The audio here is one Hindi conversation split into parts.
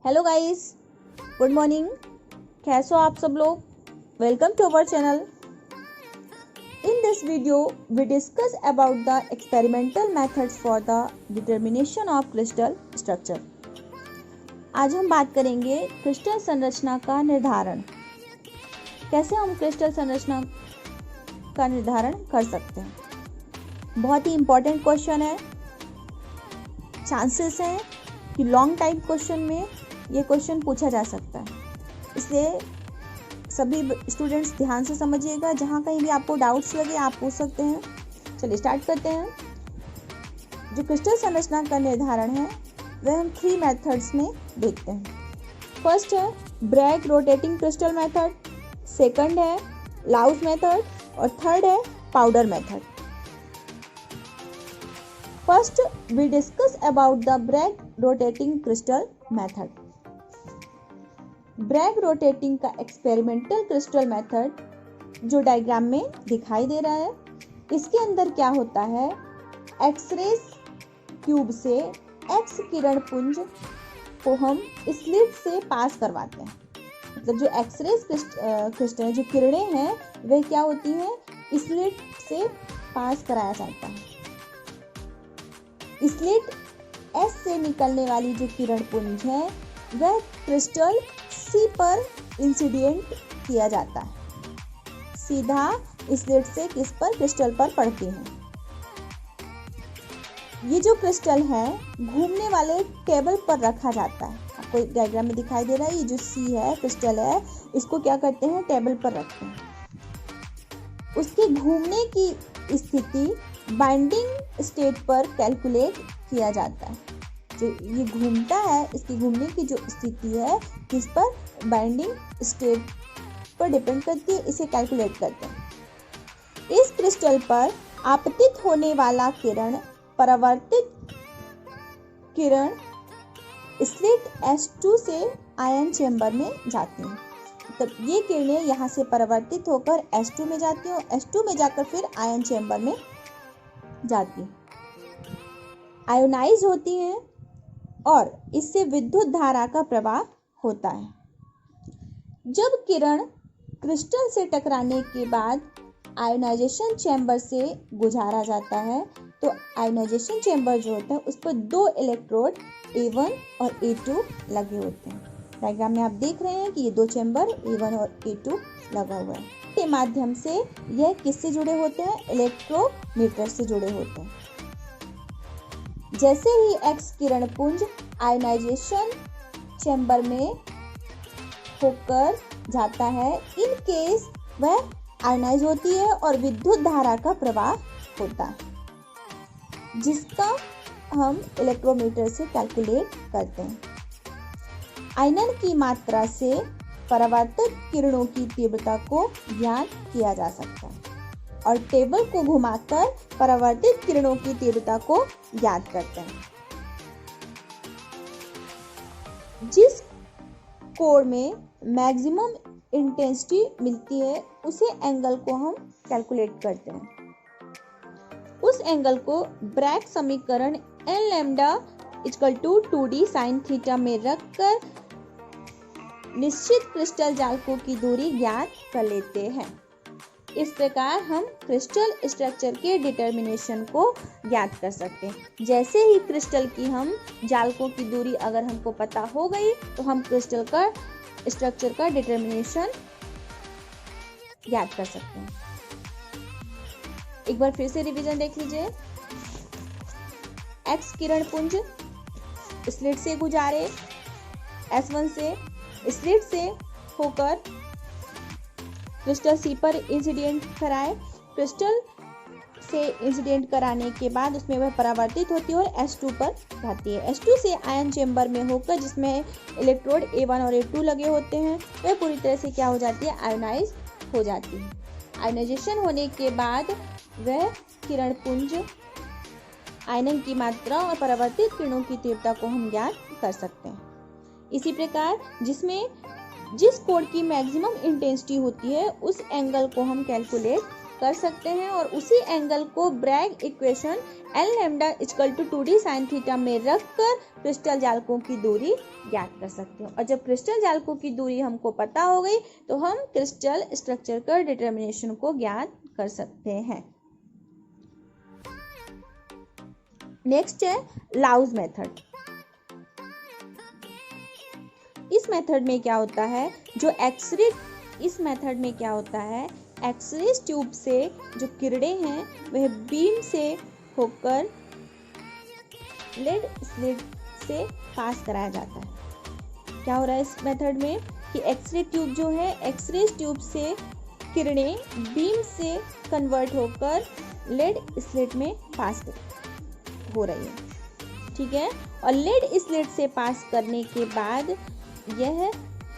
Hello guys, good morning. कैसे हो आप सब लोग? Welcome to our channel. In this video we discuss about the experimental methods for the determination of crystal structure. आज हम बात करेंगे क्रिस्टल संरचना का निर्धारण। कैसे हम क्रिस्टल संरचना का निर्धारण कर सकते हैं। बहुत ही इम्पोर्टेंट क्वेश्चन है। चांसेस हैं कि लॉन्ग टाइप क्वेश्चन में ये क्वेश्चन पूछा जा सकता है, इसलिए सभी स्टूडेंट्स ध्यान से समझिएगा। जहाँ कहीं भी आपको डाउट्स लगे आप पूछ सकते हैं। चलिए स्टार्ट करते हैं। जो क्रिस्टल संरचना का निर्धारण है वह हम 3 मेथड्स में देखते हैं। फर्स्ट है Bragg rotating crystal method, second है लाउस मेथड और थर्ड है powder method. First we discuss about the Bragg rotating crystal method. Bragg rotating का एक्सपेरिमेंटल क्रिस्टल मेथड जो डायग्राम में दिखाई दे रहा है, इसके अंदर क्या होता है, एक्सरे ट्यूब से एक्स किरण पुंज को हम स्लिट से पास करवाते हैं। मतलब जो एक्सरे क्रिस्टल जो किरणें हैं वे क्या होती हैं, स्लिट से पास कराया जाता है। स्लिट एस से निकलने वाली जो किरण पुंज है वह क्रिस्टल सी पर इंसिडेंट किया जाता है, सीधा स्लिट से किस पर, क्रिस्टल पर पड़ती है। ये जो क्रिस्टल है घूमने वाले टेबल पर रखा जाता है। आपको डायग्राम में दिखाई दे रहा है, ये जो सी है क्रिस्टल है, इसको क्या करते हैं, टेबल पर रखते हैं। उसके घूमने की स्थिति बाइंडिंग स्टेट पर कैलकुलेट किया जाता है। जो ये घूमता है, इसकी घूमने की जो स्थिति है किस पर, बाइंडिंग स्टेट पर डिपेंड करती है, इसे कैलकुलेट करते हैं। इस क्रिस्टल पर आपतित होने वाला किरण परावर्तित किरण स्लिट S2 से आयन चेंबर में जाती हैं। मतलब ये किरणें यहाँ से परावर्तित होकर S2 में जाती हैं और S2 में जाकर फिर आयन चेंबर में जाती हैं, आयोनाइज होती हैं और इससे विद्युत धारा का प्रवाह होता है। जब किरण क्रिस्टल से टकराने के बाद आयोनाइजेशन चैम्बर से गुजारा जाता है तो आयोनाइजेशन चैम्बर जो होता है उस पर 2 इलेक्ट्रोड A1 और A2 लगे होते हैं। डायग्राम में आप देख रहे हैं कि ये 2 चैम्बर A1 और A2 लगा हुआ है। के माध्यम से यह किससे जुड़े होते हैं, इलेक्ट्रोमीटर से जुड़े होते हैं। जैसे ही एक्स किरण पुंज आयोनाइजेशन चैम्बर में होकर जाता है, इन केस वह आयोनाइज होती है और विद्युत धारा का प्रवाह होता है, जिसका हम इलेक्ट्रोमीटर से कैलकुलेट करते हैं। आयनन की मात्रा से परावर्तित किरणों की तीव्रता को ज्ञात किया जा सकता है और टेबल को घुमाकर परावर्तित किरणों की तीव्रता को ज्ञात करते हैं। जिस कोण में मैक्सिमम इंटेंसिटी मिलती है उसे एंगल को हम कैलकुलेट करते हैं। उस एंगल को ब्रैग समीकरण n lambda = 2d sin theta में रखकर निश्चित क्रिस्टल जालकों की दूरी ज्ञात कर लेते हैं। इस प्रकार हम क्रिस्टल स्ट्रक्चर के डिटर्मिनेशन को ज्ञात कर सकते हैं। जैसे ही क्रिस्टल की हम जालकों की दूरी अगर हमको पता हो गई तो हम क्रिस्टल का स्ट्रक्चर का डिटर्मिनेशन ज्ञात कर सकते हैं। एक बार फिर से रिवीजन देख लीजिए। एक्स किरण पुंज स्लिट से गुजारे, S1 से स्लिट से होकर क्रिस्टल सी पर इंसिडेंट कराए। क्रिस्टल से इंसिडेंट कराने के बाद उसमें वह परावर्तित होती है और S2 पर जाती है। S2 से आयन चेंबर में होकर जिसमें इलेक्ट्रोड A1 और A2 लगे होते हैं वह पूरी तरह से क्या हो जाती है, आयोनाइज हो जाती है। आयोनाइजेशन होने के बाद वह किरण पुंज आयनन की मात्रा और परावर्तित किरणों की तीव्रता को हम ज्ञात कर सकते हैं। इसी प्रकार जिस कोण की मैक्सिमम इंटेंसिटी होती है उस एंगल को हम कैलकुलेट कर सकते हैं और उसी एंगल को Bragg equation L lambda equal to 2d sin theta में रखकर क्रिस्टल जालकों की दूरी ज्ञात कर सकते हैं। और जब क्रिस्टल जालकों की दूरी हमको पता हो गई तो हम क्रिस्टल स्ट्रक्चर का डिटर्मिनेशन को ज्ञात कर सकते हैं। नेक्स्ट है लाउस मेथड। इस मेथड में क्या होता है, इस मेथड में क्या होता है, एक्सरे ट्यूब से जो किरणें हैं वह बीम से होकर लेड स्लिट से पास कराया जाता है। क्या हो रहा है इस मेथड में कि एक्सरे ट्यूब जो है, एक्सरे ट्यूब से किरणें बीम से कन्वर्ट होकर लेड स्लिट में पास हो रही है, ठीक है। और लेड स्लिट से पास करने के बाद यह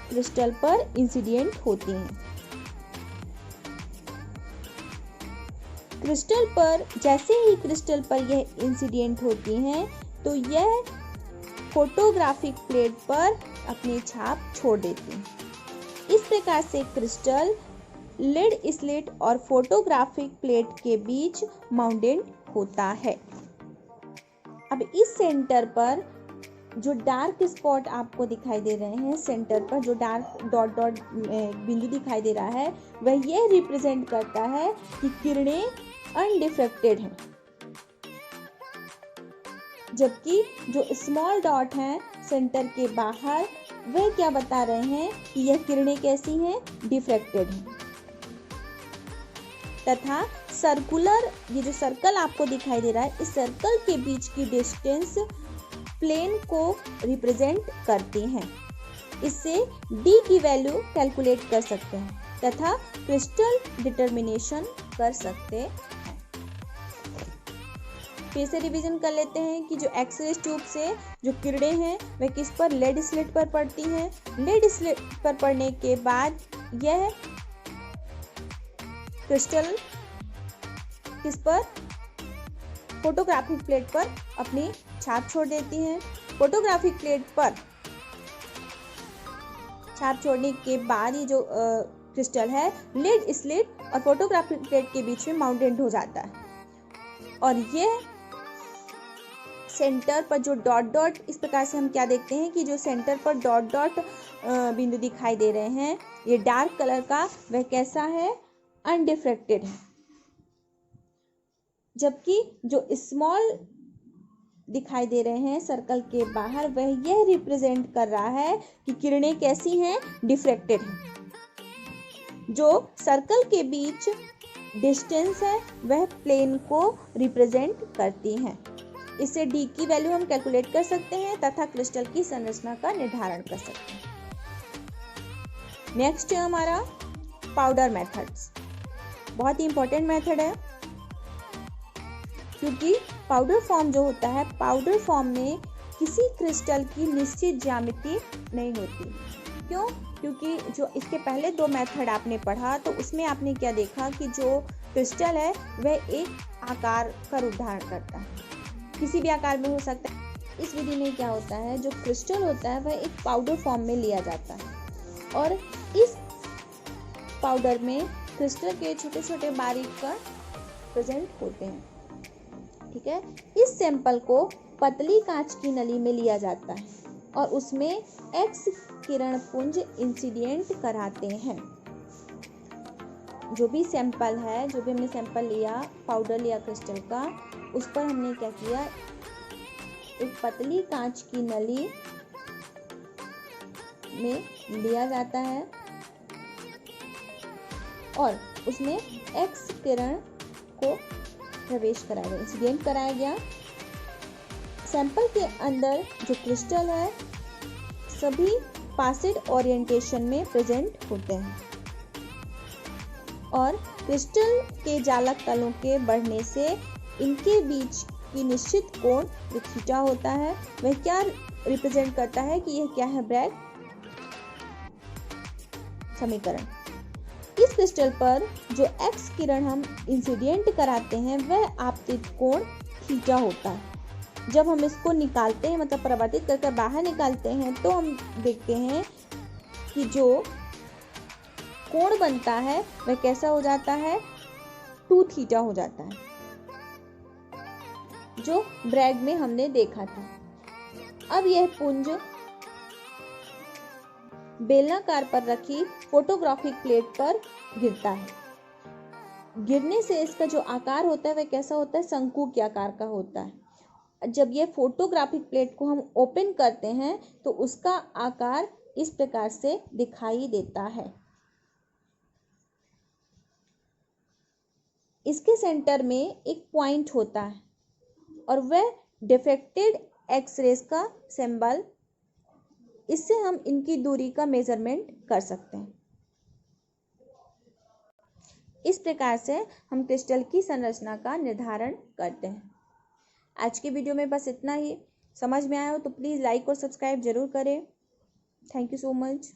क्रिस्टल पर इंसिडेंट होती हैं। क्रिस्टल पर जैसे ही क्रिस्टल पर यह इंसिडेंट होती हैं तो यह फोटोग्राफिक प्लेट पर अपनी छाप छोड़ देती हैं। इस प्रकार से क्रिस्टल लेड स्लिट और फोटोग्राफिक प्लेट के बीच माउंटेड होता है। अब इस सेंटर पर जो डार्क स्पॉट आपको दिखाई दे रहे हैं, सेंटर पर जो डार्क डॉट डॉट बिंदु दिखाई दे रहा है, वह यह रिप्रेजेंट करता है कि किरणें अनडिफ्रैक्टेड हैं, जबकि जो स्मॉल डॉट हैं सेंटर के बाहर वह क्या बता रहे हैं कि यह किरणें कैसी हैं, डिफ्रैक्टेड हैं। तथा सर्कुलर, ये जो सर्कल आपको दिखाई दे रहा है, इस सर्कल के बीच की डिस्टेंस प्लेन को रिप्रेजेंट करती हैं। इससे d की वैल्यू कैलकुलेट कर सकते हैं तथा क्रिस्टल डिटर्मिनेशन कर सकते हैं। फिर से रिवीजन कर लेते हैं कि जो एक्सरे ट्यूब से जो किरणें हैं वह किस पर, लेड स्लिट पर पड़ती हैं। लेड स्लिट पर पड़ने के बाद यह क्रिस्टल किस पर, फोटोग्राफिक प्लेट पर अपनी छाप छोड़ देती हैं। फोटोग्राफिक प्लेट पर छाप छोड़ने के बाद ये जो क्रिस्टल है लेड स्लिट और फोटोग्राफिक प्लेट के बीच में माउंटेड हो जाता है। और ये सेंटर पर जो डॉट डॉट, इस प्रकार से हम क्या देखते हैं कि जो सेंटर पर डॉट डॉट बिंदु दिखाई दे रहे हैं, ये डार्क कलर का, वह कैसा है, अनडिफ्रैक्टेड है। जबकि जो स्मॉल दिखाई दे रहे हैं सर्कल के बाहर, वह यह रिप्रेजेंट कर रहा है कि किरणें कैसी हैं, डिफ्रैक्टेड हैं। जो सर्कल के बीच डिस्टेंस है वह प्लेन को रिप्रेजेंट करती हैं। इससे डी की वैल्यू हम कैलकुलेट कर सकते हैं तथा क्रिस्टल की संरचना का निर्धारण कर सकते हैं। नेक्स्ट है हमारा पाउडर मेथड्स। बहुत ही इंपॉर्टेंट मेथड है क्योंकि पाउडर फॉर्म जो होता है, पाउडर फॉर्म में किसी क्रिस्टल की निश्चित ज्यामिति नहीं होती। क्यों? क्योंकि जो इसके पहले दो मेथड आपने पढ़ा तो उसमें आपने क्या देखा कि जो क्रिस्टल है वह एक आकार का रूप धारण करता है, किसी भी आकार में हो सकता है। इस विधि में क्या होता है, जो क्रिस्टल होता है वह एक पाउडर फॉर्म में लिया जाता है और इस पाउडर में क्रिस्टल के छोटे छोटे बारीक कण प्रेजेंट होते हैं, ठीक है। इस सैंपल को पतली कांच की नली में लिया जाता है और उसमें एक्स किरण पुंज इंसिडेंट कराते हैं। जो भी सैंपल है, जो भी हमने सैंपल लिया, पाउडर लिया क्रिस्टल का, उस पर हमने क्या किया, एक पतली कांच की नली में लिया जाता है और उसमें एक्स किरण को प्रवेश कराया गया, इंसिडेंट कराया गया। सैंपल के अंदर जो क्रिस्टल है सभी पासेड ओरिएंटेशन में प्रेजेंट होते हैं और क्रिस्टल के जालक तलों के बढ़ने से इनके बीच की निश्चित कोण जो थीटा होता है वह क्या रिप्रेजेंट करता है कि यह क्या है, ब्रैग समीकरण। इस क्रिस्टल पर जो एक्स किरण हम इंसिडेंट कराते हैं वह आपतित कोण थीटा होता है। जब हम इसको निकालते हैं, मतलब परावर्तित करके बाहर निकालते हैं, तो हम देखते हैं कि जो कोण बनता है वह कैसा हो जाता है, 2 थीटा हो जाता है, जो ब्रैग में हमने देखा था। अब यह पुंज बेलनाकार पर रखी फोटोग्राफिक प्लेट पर गिरता है। गिरने से इसका जो आकार होता है वह कैसा होता है, शंकु के आकार का होता है। जब यह फोटोग्राफिक प्लेट को हम ओपन करते हैं तो उसका आकार इस प्रकार से दिखाई देता है। इसके सेंटर में एक पॉइंट होता है और वह डिफ्रेक्टेड एक्सरेज का सिंबल, इससे हम इनकी दूरी का मेजरमेंट कर सकते हैं। इस प्रकार से हम क्रिस्टल की संरचना का निर्धारण करते हैं। आज की वीडियो में बस इतना ही। समझ में आया हो तो प्लीज़ लाइक और सब्सक्राइब जरूर करें। Thank you so much.